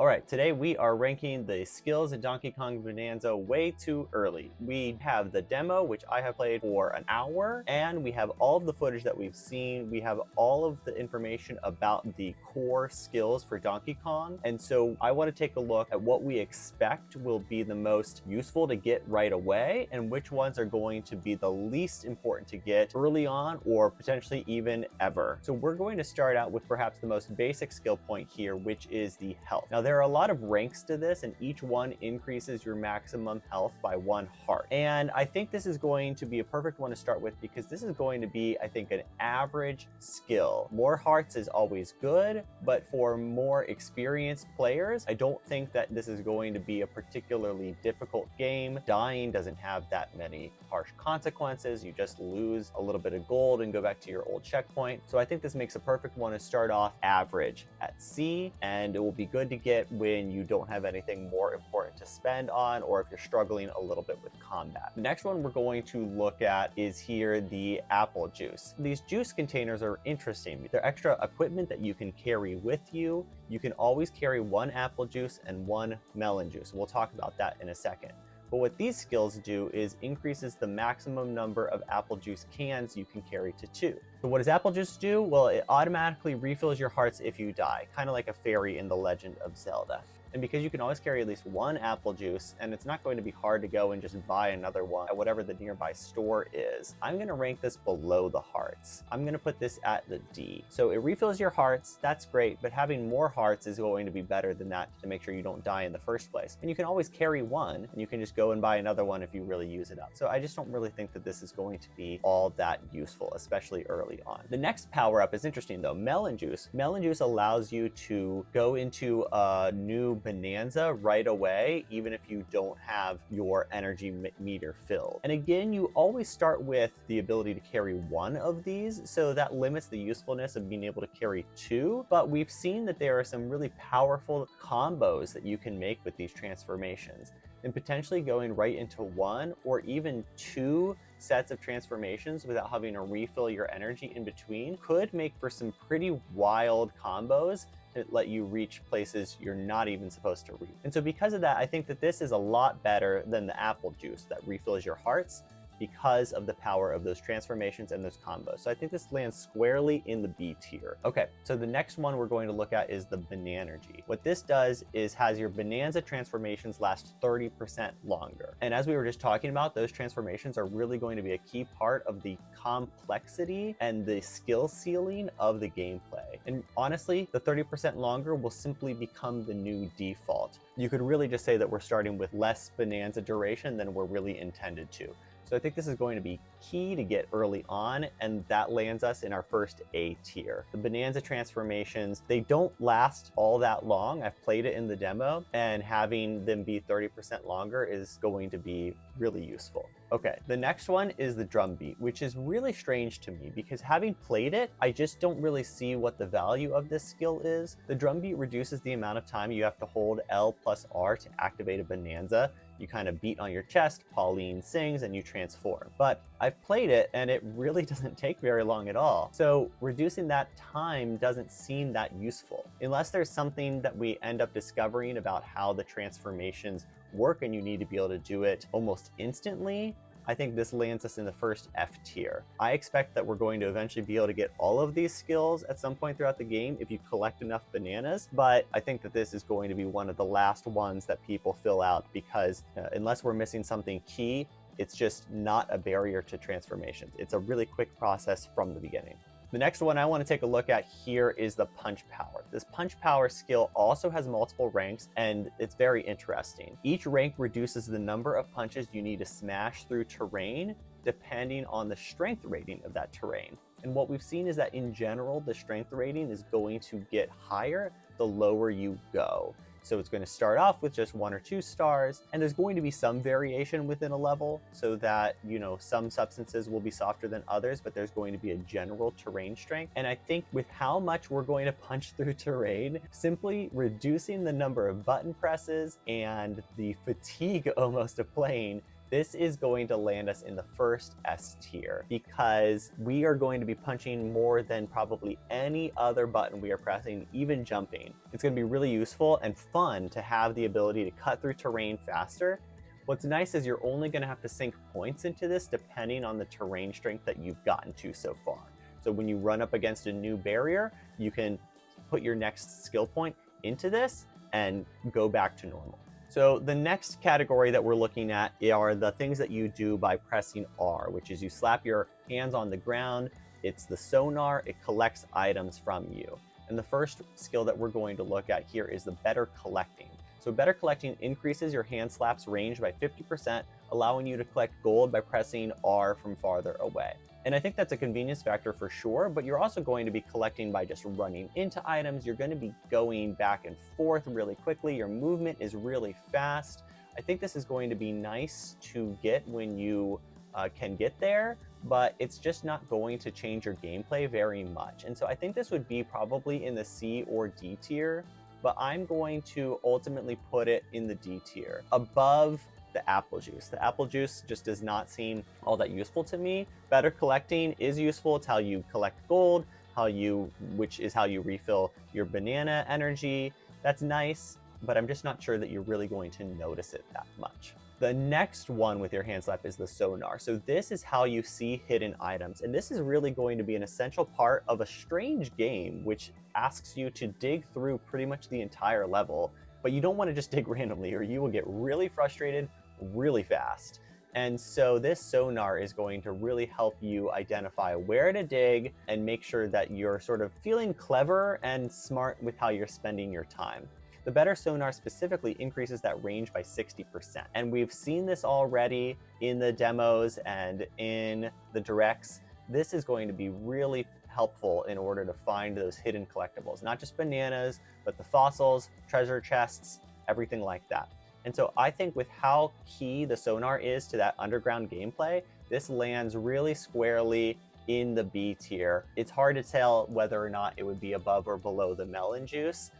All right, today we are ranking the skills in Donkey Kong Bananza way too early. We have the demo, which I have played for an hour, and we have all of the footage that we've seen. We have all of the information about the core skills for Donkey Kong. And so I want to take a look at what we expect will be the most useful to get right away, and which ones are going to be the least important to get early on or potentially even ever. So we're going to start out with perhaps the most basic skill point here, which is the health. Now, there are a lot of ranks to this, and each one increases your maximum health by 1 heart. And I think this is going to be a perfect one to start with because this is going to be, I think, an average skill. More hearts is always good, but for more experienced players, I don't think that this is going to be a particularly difficult game. Dying doesn't have that many harsh consequences. You just lose a little bit of gold and go back to your old checkpoint. So I think this makes a perfect one to start off average at C, and it will be good to get when you don't have anything more important to spend on, or if you're struggling a little bit with combat. The next one we're going to look at is here the apple juice. These juice containers are interesting. They're extra equipment that you can carry with you. You can always carry 1 apple juice and 1 melon juice. We'll talk about that in a second. But what these skills do is increases the maximum number of apple juice cans you can carry to 2. So what does apple juice do? Well, it automatically refills your hearts if you die, kind of like a fairy in The Legend of Zelda. And because you can always carry at least 1 apple juice, and it's not going to be hard to go and just buy another one at whatever the nearby store is, I'm going to rank this below the hearts. I'm going to put this at the D. So it refills your hearts, that's great, but having more hearts is going to be better than that to make sure you don't die in the first place. And you can always carry 1, and you can just go and buy another one if you really use it up. So I just don't really think that this is going to be all that useful, especially early on. The next power up is interesting though, Melon Juice. Melon Juice allows you to go into a new Bonanza right away, even if you don't have your energy meter filled. And again, you always start with the ability to carry 1 of these, so that limits the usefulness of being able to carry 2. But we've seen that there are some really powerful combos that you can make with these transformations, and potentially going right into 1 or even 2 sets of transformations without having to refill your energy in between could make for some pretty wild combos to let you reach places you're not even supposed to reach. And so because of that, I think that this is a lot better than the apple juice that refills your hearts, because of the power of those transformations and those combos. So I think this lands squarely in the B tier. Okay, so the next one we're going to look at is the Bananergy. What this does is has your Bonanza transformations last 30% longer. And as we were just talking about, those transformations are really going to be a key part of the complexity and the skill ceiling of the gameplay. And honestly, the 30% longer will simply become the new default. You could really just say that we're starting with less Bonanza duration than we're really intended to. So I think this is going to be key to get early on, and that lands us in our first A tier. The Bonanza transformations, they don't last all that long. I've played it in the demo, and having them be 30% longer is going to be really useful. Okay, the next one is the Drumbeat, which is really strange to me because having played it, I just don't really see what the value of this skill is. The Drumbeat reduces the amount of time you have to hold L plus R to activate a Bonanza. You kind of beat on your chest, Pauline sings, and you transform. But I've played it and it really doesn't take very long at all. So reducing that time doesn't seem that useful. Unless there's something that we end up discovering about how the transformations work and you need to be able to do it almost instantly, I think this lands us in the first F tier. I expect that we're going to eventually be able to get all of these skills at some point throughout the game if you collect enough bananas, but I think that this is going to be one of the last ones that people fill out because unless we're missing something key, it's just not a barrier to transformations. It's a really quick process from the beginning. The next one I want to take a look at here is the punch power. This punch power skill also has multiple ranks, and it's very interesting. Each rank reduces the number of punches you need to smash through terrain depending on the strength rating of that terrain. And what we've seen is that in general, the strength rating is going to get higher the lower you go. So it's going to start off with just 1 or 2 stars, and there's going to be some variation within a level so that, you know, some substances will be softer than others, but there's going to be a general terrain strength. And I think with how much we're going to punch through terrain, simply reducing the number of button presses and the fatigue almost of playing this is going to land us in the first S tier because we are going to be punching more than probably any other button we are pressing, even jumping. It's going to be really useful and fun to have the ability to cut through terrain faster. What's nice is you're only going to have to sink points into this depending on the terrain strength that you've gotten to so far. So when you run up against a new barrier, you can put your next skill point into this and go back to normal. So the next category that we're looking at are the things that you do by pressing R, which is you slap your hands on the ground. It's the Sonar. It collects items from you. And the first skill that we're going to look at here is the Better Collecting. So Better Collecting increases your hand slap's range by 50%, allowing you to collect gold by pressing R from farther away. And I think that's a convenience factor for sure, but you're also going to be collecting by just running into items. You're going to be going back and forth really quickly. Your movement is really fast. I think this is going to be nice to get when you can get there, but it's just not going to change your gameplay very much. And so I think this would be probably in the C or D tier, but I'm going to ultimately put it in the D tier, above the apple juice. The apple juice just does not seem all that useful to me. Better Collecting is useful. It's how you collect gold, which is how you refill your banana energy. That's nice, but I'm just not sure that you're really going to notice it that much. The next one with your hand slap is the Sonar. So this is how you see hidden items. And this is really going to be an essential part of a strange game, which asks you to dig through pretty much the entire level. But you don't want to just dig randomly or you will get really frustrated really fast. And so this Sonar is going to really help you identify where to dig and make sure that you're sort of feeling clever and smart with how you're spending your time. The Better Sonar specifically increases that range by 60%. And we've seen this already in the demos and in the directs. This is going to be really helpful in order to find those hidden collectibles, not just bananas, but the fossils, treasure chests, everything like that. And so I think with how key the Sonar is to that underground gameplay, this lands really squarely in the B tier. It's hard to tell whether or not it would be above or below the Melon Juice,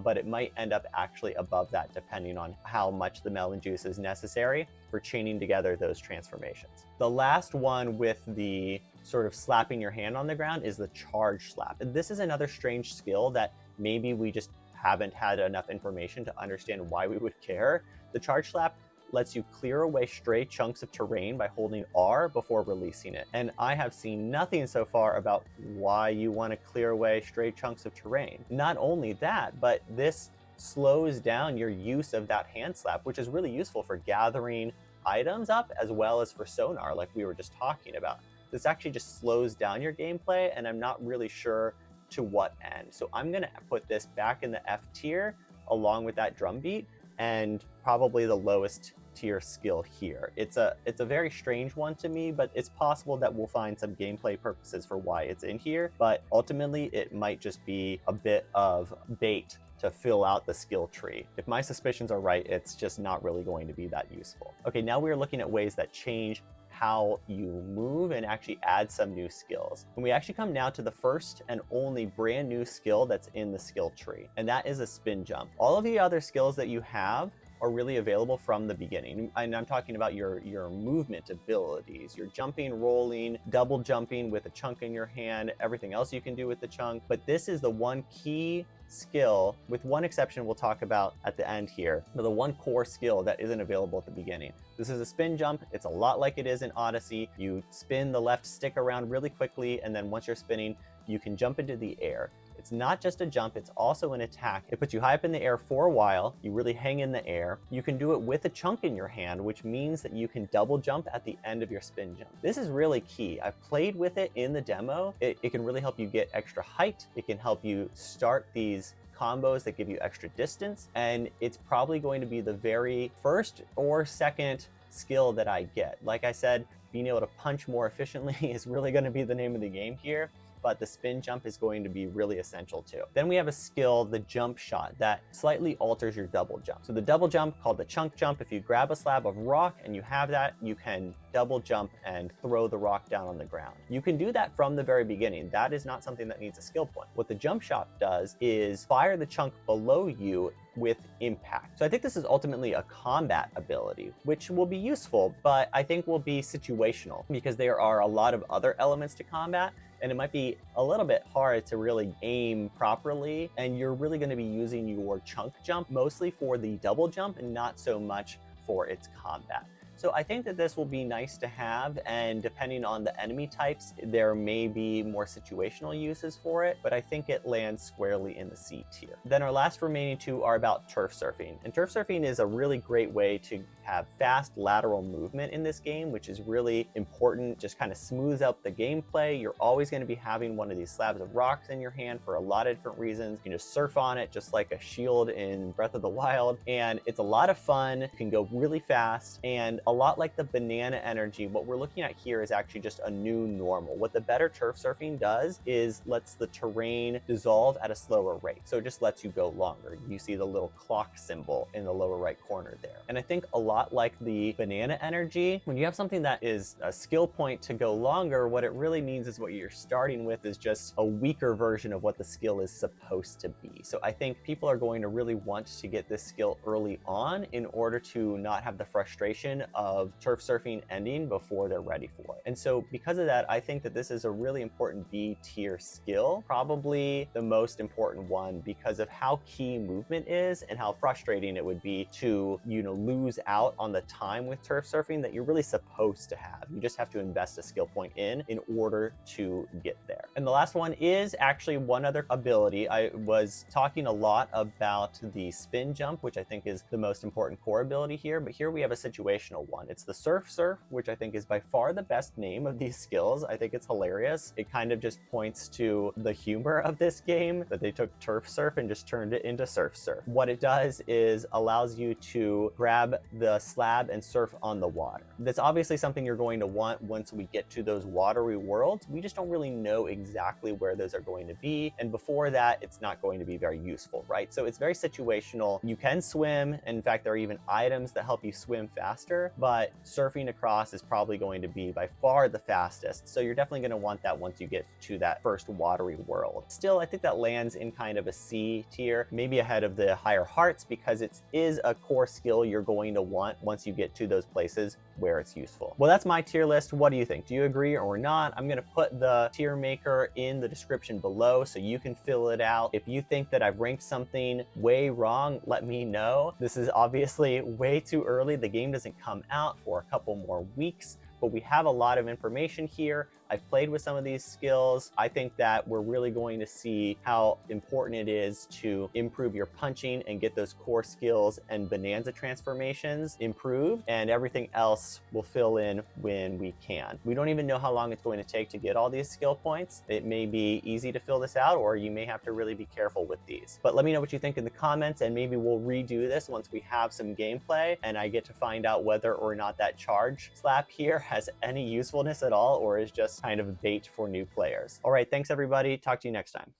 but it might end up actually above that depending on how much the Melon Juice is necessary for chaining together those transformations. The last one with the sort of slapping your hand on the ground is the Charge Slap. And this is another strange skill that maybe we just haven't had enough information to understand why we would care. The Charge Slap lets you clear away stray chunks of terrain by holding R before releasing it. And I have seen nothing so far about why you want to clear away stray chunks of terrain. Not only that, but this slows down your use of that hand slap, which is really useful for gathering items up as well as for Sonar, like we were just talking about. This actually just slows down your gameplay, and I'm not really sure to what end. So I'm gonna put this back in the F tier along with that Drumbeat, and probably the lowest tier skill here. It's a very strange one to me, but it's possible that we'll find some gameplay purposes for why it's in here, but ultimately it might just be a bit of bait to fill out the skill tree. If my suspicions are right, it's just not really going to be that useful. Okay, now we're looking at ways that change how you move and actually add some new skills. And we actually come now to the first and only brand new skill that's in the skill tree, and that is a spin jump. All of the other skills that you have are really available from the beginning. And I'm talking about your movement abilities, your jumping, rolling, double jumping with a chunk in your hand, everything else you can do with the chunk. But this is the one key skill, with one exception we'll talk about at the end here, but the one core skill that isn't available at the beginning. This is a spin jump. It's a lot like it is in Odyssey. You spin the left stick around really quickly, and then once you're spinning, you can jump into the air. It's not just a jump, it's also an attack. It puts you high up in the air for a while. You really hang in the air. You can do it with a chunk in your hand, which means that you can double jump at the end of your spin jump. This is really key. I've played with it in the demo. It can really help you get extra height. It can help you start these combos that give you extra distance. And it's probably going to be the very first or second skill that I get. Like I said, being able to punch more efficiently is really going to be the name of the game here, but the spin jump is going to be really essential too. Then we have a skill, the jump shot, that slightly alters your double jump. So the double jump, called the chunk jump, if you grab a slab of rock and you have that, you can double jump and throw the rock down on the ground. You can do that from the very beginning. That is not something that needs a skill point. What the jump shot does is fire the chunk below you with impact. So I think this is ultimately a combat ability, which will be useful, but I think will be situational because there are a lot of other elements to combat, and it might be a little bit hard to really aim properly, and you're really going to be using your chunk jump mostly for the double jump and not so much for its combat. So I think that this will be nice to have, and depending on the enemy types, there may be more situational uses for it, but I think it lands squarely in the C tier. Then our last remaining two are about turf surfing. And turf surfing is a really great way to have fast lateral movement in this game, which is really important, just kind of smooths out the gameplay. You're always going to be having one of these slabs of rocks in your hand for a lot of different reasons. You can just surf on it just like a shield in Breath of the Wild, and it's a lot of fun. You can go really fast, and a lot like the Bananergy, what we're looking at here is actually just a new normal. What the better turf surfing does is lets the terrain dissolve at a slower rate. So it just lets you go longer. You see the little clock symbol in the lower right corner there. And I think a lot like the Bananergy, when you have something that is a skill point to go longer, what it really means is what you're starting with is just a weaker version of what the skill is supposed to be. So I think people are going to really want to get this skill early on in order to not have the frustration of turf surfing ending before they're ready for it. And so because of that, I think that this is a really important B tier skill, probably the most important one because of how key movement is and how frustrating it would be to, lose out on the time with turf surfing that you're really supposed to have. You just have to invest a skill point in order to get there. And the last one is actually one other ability. I was talking a lot about the spin jump, which I think is the most important core ability here, but here we have a situational one. It's the surf, which I think is by far the best name of these skills. I think it's hilarious. It kind of just points to the humor of this game, that they took turf surf and just turned it into surf. What it does is allows you to grab the slab and surf on the water. That's obviously something you're going to want once we get to those watery worlds. We just don't really know exactly where those are going to be. And before that, it's not going to be very useful, right? So it's very situational. You can swim. In fact, there are even items that help you swim faster, but surfing across is probably going to be by far the fastest. So you're definitely going to want that once you get to that first watery world. Still, I think that lands in kind of a C tier, maybe ahead of the higher hearts, because it is a core skill you're going to want once you get to those places where it's useful. Well, that's my tier list. What do you think? Do you agree or not? I'm going to put the tier maker in the description below so you can fill it out. If you think that I've ranked something way wrong, let me know. This is obviously way too early. The game doesn't come out for a couple more weeks, but we have a lot of information here. I've played with some of these skills. I think that we're really going to see how important it is to improve your punching and get those core skills and Bonanza transformations improved, and everything else will fill in when we can. We don't even know how long it's going to take to get all these skill points. It may be easy to fill this out, or you may have to really be careful with these. But let me know what you think in the comments, and maybe we'll redo this once we have some gameplay and I get to find out whether or not that charge slap here has any usefulness at all, or is just kind of bait for new players. All right, thanks everybody. Talk to you next time.